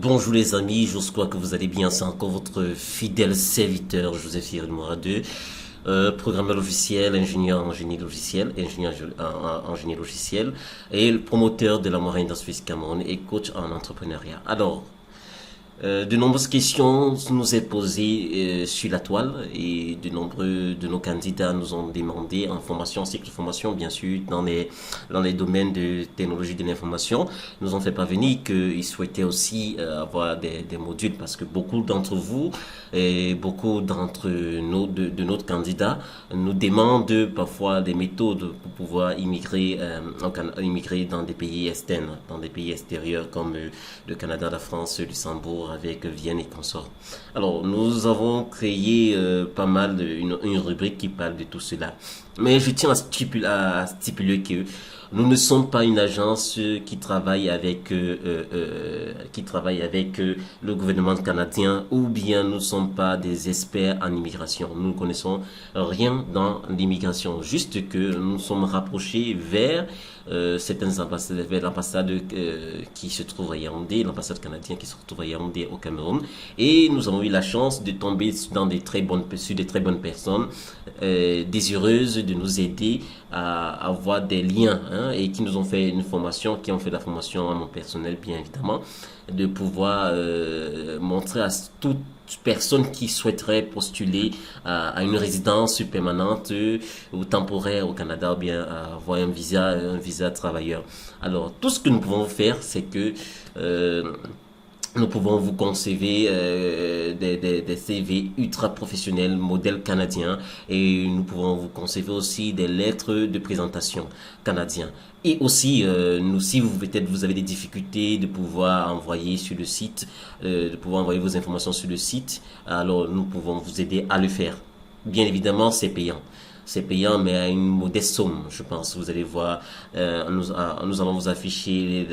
Bonjour les amis, j'espère que vous allez bien. C'est encore votre fidèle serviteur Joseph Cyril Moradeux, programmeur logiciel, ingénieur en génie logiciel, en génie logiciel et le promoteur de la Marine dans Suisse Cameroun et coach en entrepreneuriat. Alors, de nombreuses questions nous est posées sur la toile et de nombreux de nos candidats nous ont demandé en formation, cycle de formation bien sûr, dans les domaines de technologie de l'information, nous ont fait parvenir qu'ils souhaitaient aussi avoir des modules parce que beaucoup d'entre vous et beaucoup d'entre de notre candidats nous demandent parfois des méthodes pour pouvoir immigrer dans des pays externes, dans des pays extérieurs comme le Canada, la France, le Luxembourg, avec Vienne et consorts. Alors, nous avons créé pas mal une rubrique qui parle de tout cela. Mais je tiens à stipuler que nous ne sommes pas une agence qui travaille avec le gouvernement canadien ou bien nous ne sommes pas des experts en immigration. Nous ne connaissons rien dans l'immigration, juste que nous sommes rapprochés vers certaines ambassades, vers l'ambassade qui se trouve à Yaoundé, l'ambassade canadienne qui se trouve à Yaoundé au Cameroun, et nous avons eu la chance de tomber sur des très bonnes personnes désireuses de nous aider à avoir des liens et qui nous ont fait une formation, qui ont fait la formation à mon personnel bien évidemment, de pouvoir montrer à toute personne qui souhaiterait postuler à une résidence permanente ou temporaire au Canada ou bien avoir un visa travailleur. Alors tout ce que nous pouvons faire, c'est que nous pouvons vous concevoir des CV ultra professionnels, modèle canadien, et nous pouvons vous concevoir aussi des lettres de présentation canadiens. Et aussi, si peut-être vous avez des difficultés de pouvoir envoyer sur le site, de pouvoir envoyer vos informations sur le site, alors nous pouvons vous aider à le faire. Bien évidemment, c'est payant. C'est payant, mais à une modeste somme, je pense. Vous allez voir, nous allons vous afficher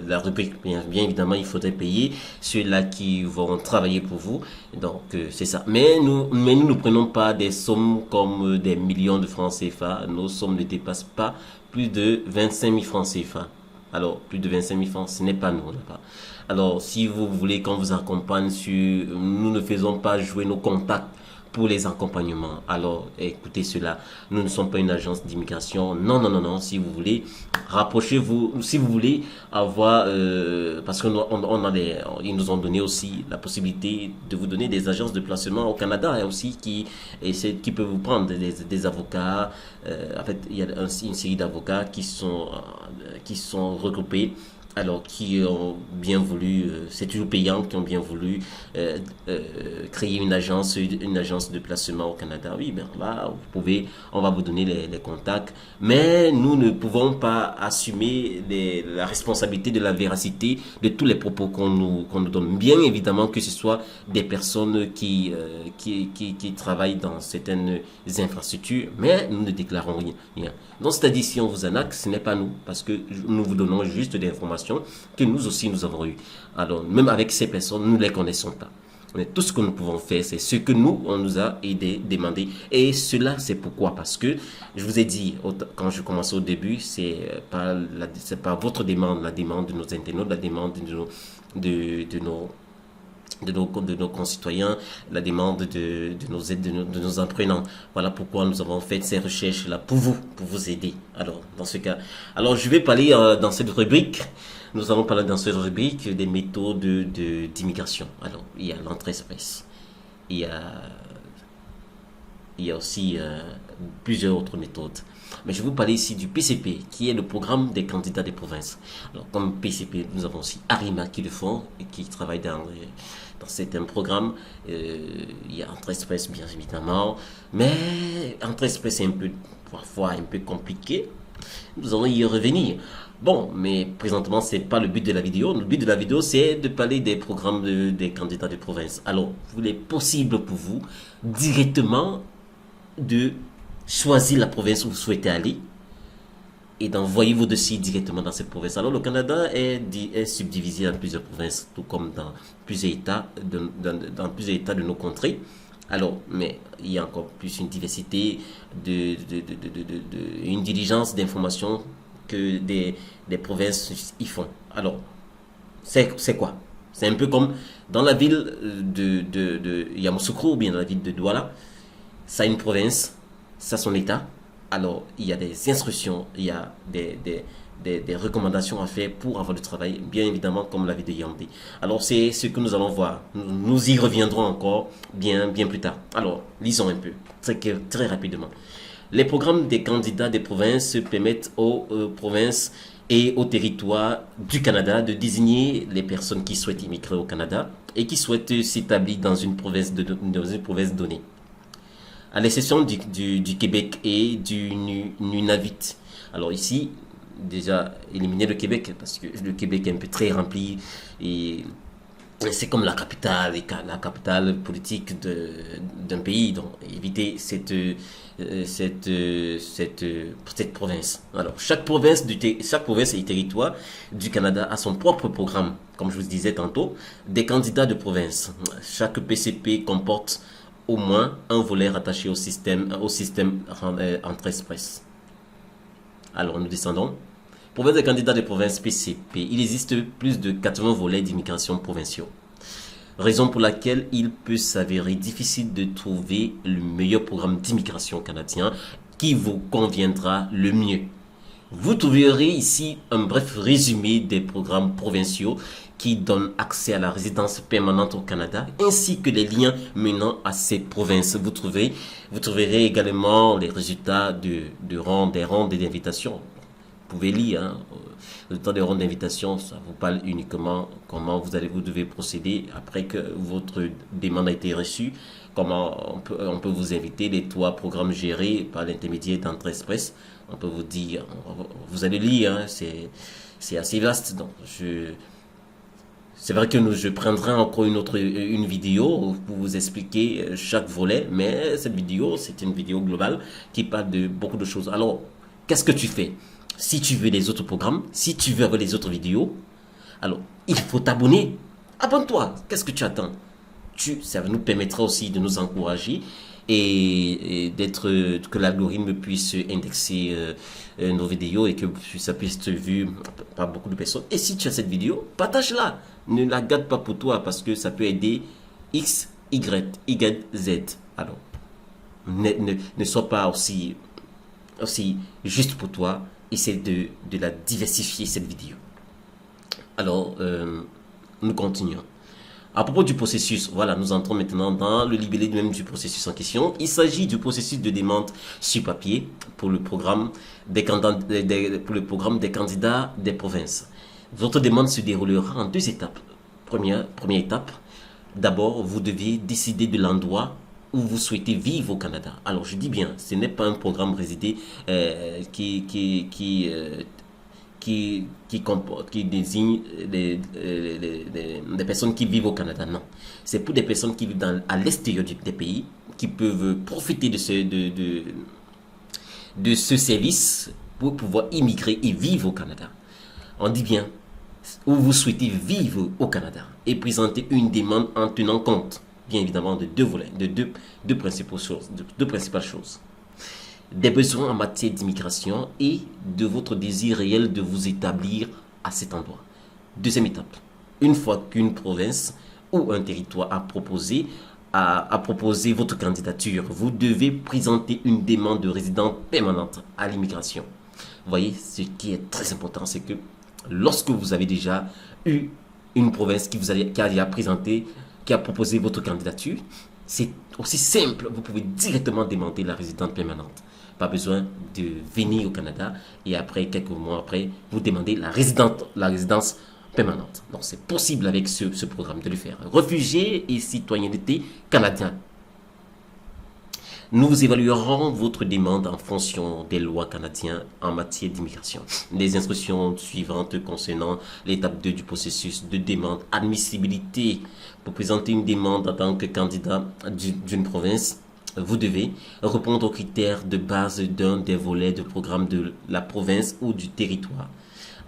la rubrique. Bien évidemment, il faudrait payer ceux-là qui vont travailler pour vous. Donc, c'est ça. Mais nous ne prenons pas des sommes comme des millions de francs CFA. Nos sommes ne dépassent pas plus de 25 000 francs CFA. Alors, plus de 25 000 francs, ce n'est pas nous là-bas. Alors, si vous voulez qu'on vous accompagne nous ne faisons pas jouer nos contacts pour les accompagnements. Alors, écoutez cela, nous ne sommes pas une agence d'immigration. Non, non, non, non. Si vous voulez, rapprochez-vous. Si vous voulez avoir, parce que ils nous ont donné aussi la possibilité de vous donner des agences de placement au Canada et aussi qui peuvent vous prendre des avocats. En fait, il y a une série d'avocats qui sont regroupés. Alors, qui ont bien voulu, c'est toujours payant, qui ont bien voulu créer une agence de placement au Canada. Oui, ben là, on va vous donner les contacts. Mais nous ne pouvons pas assumer la responsabilité de la véracité de tous les propos qu'on nous donne. Bien évidemment que ce soit des personnes qui travaillent dans certaines infrastructures, mais nous ne déclarons rien. Donc, c'est-à-dire, si on vous arnaque, ce n'est pas nous, parce que nous vous donnons juste des informations que nous aussi nous avons eues. Alors, même avec ces personnes, nous ne les connaissons pas. Mais tout ce que nous pouvons faire, c'est ce que on nous a aidé, demandé. Et cela, c'est pourquoi? Parce que, je vous ai dit, quand je commençais au début, c'est pas votre demande, la demande de nos internautes, la demande de nos concitoyens, la demande de nos apprenants. Voilà pourquoi nous avons fait ces recherches-là pour vous aider. Alors, dans ce cas, je vais parler dans cette rubrique. Nous allons parler dans cette rubrique des méthodes d'immigration. Alors, il y a l'entrée express. Il y a aussi plusieurs autres méthodes. Mais je vais vous parler ici du PCP, qui est le programme des candidats des provinces. Alors, comme PCP, nous avons aussi Arima qui le font et qui travaille dans certains programmes. Il y a Entrée Express, bien évidemment. Mais Entrée Express est parfois un peu compliqué. Nous allons y revenir. Bon, mais présentement, c'est pas le but de la vidéo. Le but de la vidéo, c'est de parler des programmes des candidats de province. Alors, il est possible pour vous directement de choisir la province où vous souhaitez aller et d'envoyer vos dossiers directement dans cette province. Alors, le Canada est subdivisé en plusieurs provinces, tout comme dans plusieurs États de nos contrées. Alors, mais il y a encore plus une diversité une diligence d'information que des provinces y font. Alors, c'est quoi? C'est un peu comme dans la ville de Yamoussoukro ou bien dans la ville de Douala, ça a une province, ça a son état. Alors, il y a des instructions, il y a des recommandations à faire pour avoir du travail, bien évidemment, comme la ville de Yaoundé. Alors, c'est ce que nous allons voir. Nous y reviendrons encore bien plus tard. Alors, lisons un peu, très rapidement. Les programmes des candidats des provinces permettent aux provinces et aux territoires du Canada de désigner les personnes qui souhaitent immigrer au Canada et qui souhaitent s'établir dans une province donnée. À l'exception du Québec et du Nunavut. Alors ici, déjà, éliminer le Québec, parce que le Québec est un peu très rempli et c'est comme la capitale politique d'un pays. Donc, éviter cette province. Alors, chaque province et territoire du Canada a son propre programme, comme je vous disais tantôt, des candidats de province. Chaque PCP comporte au moins un volet rattaché au système Entrée Express. Alors, nous descendons. Province des candidats de province PCP, il existe plus de 80 volets d'immigration provinciaux. Raison pour laquelle il peut s'avérer difficile de trouver le meilleur programme d'immigration canadien qui vous conviendra le mieux. Vous trouverez ici un bref résumé des programmes provinciaux qui donnent accès à la résidence permanente au Canada, ainsi que les liens menant à ces provinces. Vous trouverez également les résultats des rondes d'invitation. Vous pouvez lire, hein. Le temps des rondes d'invitation, ça vous parle uniquement comment vous devez procéder après que votre demande a été reçue, comment on peut vous inviter, les 3 programmes gérés par l'intermédiaire d'Entrée Express. On peut vous dire, vous allez lire, hein, c'est assez vaste. Donc c'est vrai que je prendrai encore une vidéo pour vous expliquer chaque volet, mais cette vidéo, c'est une vidéo globale qui parle de beaucoup de choses. Alors, qu'est-ce que tu fais? Si tu veux les autres programmes, si tu veux avoir les autres vidéos, alors il faut t'abonner. Abonne-toi. Qu'est-ce que tu attends? Ça nous permettra aussi de nous encourager et que l'algorithme puisse indexer nos vidéos et que ça puisse être vu par beaucoup de personnes. Et si tu as cette vidéo, partage-la. Ne la garde pas pour toi parce que ça peut aider X, Y, Z. Alors, ne sois pas aussi juste pour toi. Essaie de la diversifier, cette vidéo. Alors, nous continuons. À propos du processus, voilà, nous entrons maintenant dans le libellé même du processus en question. Il s'agit du processus de demande sur papier pour le programme des candidats des provinces. Votre demande se déroulera en 2 étapes. Première étape, d'abord, vous devez décider de l'endroit où vous souhaitez vivre au Canada. Alors, je dis bien, ce n'est pas un programme résidé qui désigne des personnes qui vivent au Canada. Non. C'est pour des personnes qui vivent à l'extérieur des pays, qui peuvent profiter de ce service pour pouvoir immigrer et vivre au Canada. On dit bien où vous souhaitez vivre au Canada et présenter une demande en tenant compte, bien évidemment, de 2 volets, de deux principales choses. Des besoins en matière d'immigration et de votre désir réel de vous établir à cet endroit. Deuxième étape, une fois qu'une province ou un territoire a proposé votre candidature, vous devez présenter une demande de résidence permanente à l'immigration. Vous voyez, ce qui est très important, c'est que lorsque vous avez déjà eu une province qui a déjà présenté, qui a proposé votre candidature, c'est aussi simple. Vous pouvez directement demander la résidence permanente. Pas besoin de venir au Canada et après, quelques mois après, vous demandez la résidence permanente. Donc, c'est possible avec ce programme de le faire. Réfugiés et citoyenneté canadienne. Nous évaluerons votre demande en fonction des lois canadiennes en matière d'immigration. Les instructions suivantes concernant l'étape 2 du processus de demande, admissibilité. Pour présenter une demande en tant que candidat d'une province, vous devez répondre aux critères de base d'un des volets de programme de la province ou du territoire.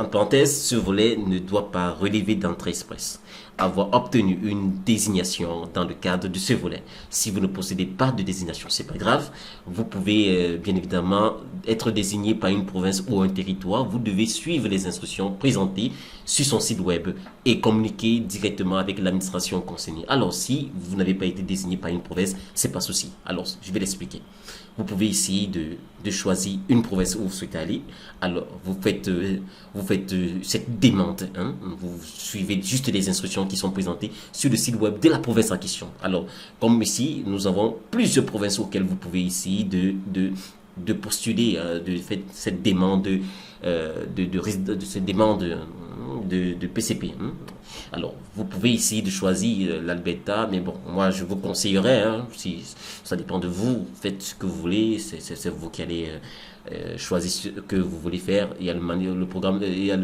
En parenthèse, ce volet ne doit pas relever d'Entrée Express. avoir obtenu une désignation dans le cadre de ce volet. Si vous ne possédez pas de désignation, c'est pas grave. Vous pouvez bien évidemment être désigné par une province ou un territoire. Vous devez suivre les instructions présentées sur son site web et communiquer directement avec l'administration concernée. Alors, si vous n'avez pas été désigné par une province, c'est pas souci. Alors, je vais l'expliquer. Vous pouvez essayer de choisir une province où vous souhaitez aller. Alors, vous faites cette demande. Hein? Vous suivez juste les instructions qui sont présentées sur le site web de la province en question. Alors, comme ici, nous avons plusieurs provinces auxquelles vous pouvez essayer de postuler, de faire cette demande cette demande de PCP. Hein. Alors, vous pouvez essayer de choisir l'Alberta, mais bon, moi je vous conseillerais, hein, si ça dépend de vous, faites ce que vous voulez, c'est vous qui allez choisir ce que vous voulez faire. Il y a le programme, il y a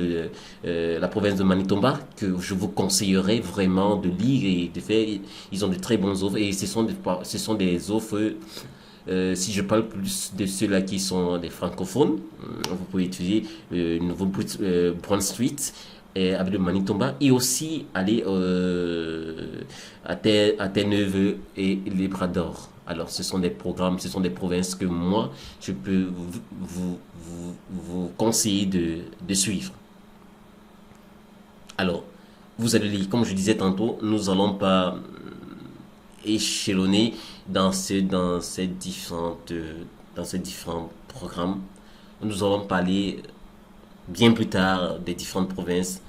la province de Manitoba que je vous conseillerais vraiment de lire et de faire. Ils ont de très bonnes offres et ce sont des offres. Si je parle plus de ceux-là qui sont des francophones, vous pouvez étudier le nouveau Brunswick avec le Manitoba et aussi aller à Terre-Neuve et Labrador. Alors, ce sont des programmes, ce sont des provinces que moi, je peux vous conseiller de suivre. Alors, vous allez lire, comme je disais tantôt, nous allons pas échelonner dans ces différents programmes. Nous allons parler bien plus tard des différentes provinces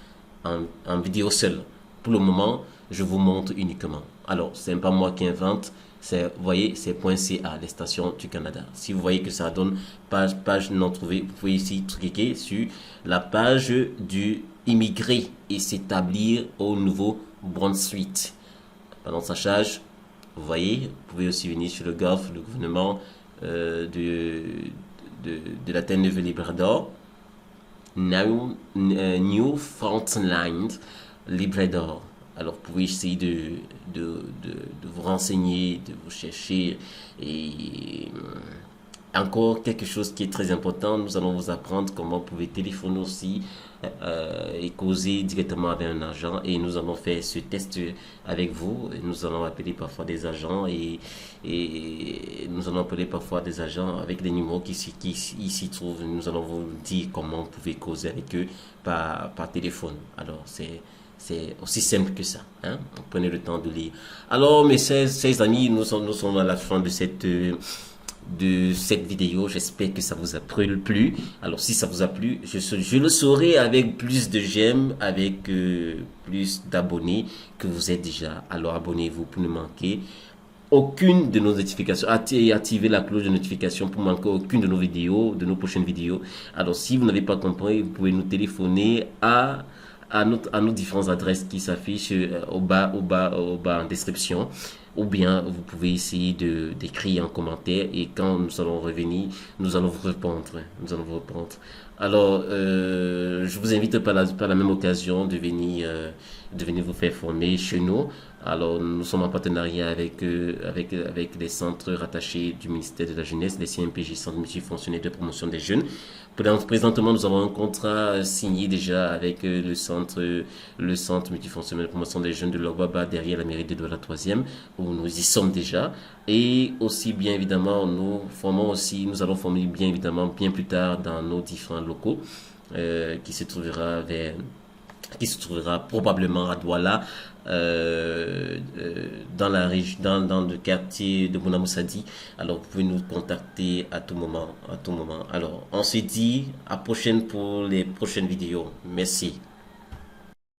en vidéo seule. Pour le moment, je vous montre uniquement. Alors, c'est pas moi qui invente, vous voyez, c'est .ca, les stations du Canada. Si vous voyez que ça donne page non trouvée, vous pouvez ici cliquer sur la page du immigré et s'établir au Nouveau-Brunswick. Pendant sa charge, vous voyez, vous pouvez aussi venir sur le GOV, le gouvernement de la Terre-Neuve-Labrador, Newfoundland, Labrador. Alors, vous pouvez essayer de vous renseigner, de vous chercher. Et encore quelque chose qui est très important, nous allons vous apprendre comment vous pouvez téléphoner aussi et causer directement avec un agent. Et nous allons faire ce test avec vous. Et nous allons appeler parfois des agents et nous allons appeler parfois des agents avec des numéros qui s'y trouvent. Nous allons vous dire comment vous pouvez causer avec eux par téléphone. Alors, c'est aussi simple que ça. Hein? Prenez le temps de lire. Alors, mes chers amis, nous sommes à la fin de cette vidéo. J'espère que ça vous a plu. Alors, si ça vous a plu, je le saurai avec plus de j'aime, avec plus d'abonnés que vous êtes déjà. Alors, abonnez-vous pour ne manquer aucune de nos notifications. Activez la cloche de notification pour manquer aucune de nos vidéos, de nos prochaines vidéos. Alors, si vous n'avez pas compris, vous pouvez nous téléphoner à nos différentes adresses qui s'affichent au bas en description, ou bien vous pouvez essayer d'écrire en commentaire et quand nous allons revenir, nous allons vous répondre. Alors, je vous invite par la même occasion de venir vous faire former chez nous. Alors, nous sommes en partenariat avec les centres rattachés du ministère de la Jeunesse, les CMPJ, Centre multifonctionnel de promotion des jeunes. Présentement, nous avons un contrat signé déjà avec le centre multifonctionnel de promotion des jeunes de l'Orbaba derrière la mairie de Douala 3e, où nous y sommes déjà. Et aussi, bien évidemment, nous allons former bien évidemment bien plus tard dans nos différents locaux qui se trouvera probablement à Douala, dans le quartier de Bonamoussadi. Alors, vous pouvez nous contacter à tout moment. Alors, on se dit à prochaine pour les prochaines vidéos. Merci.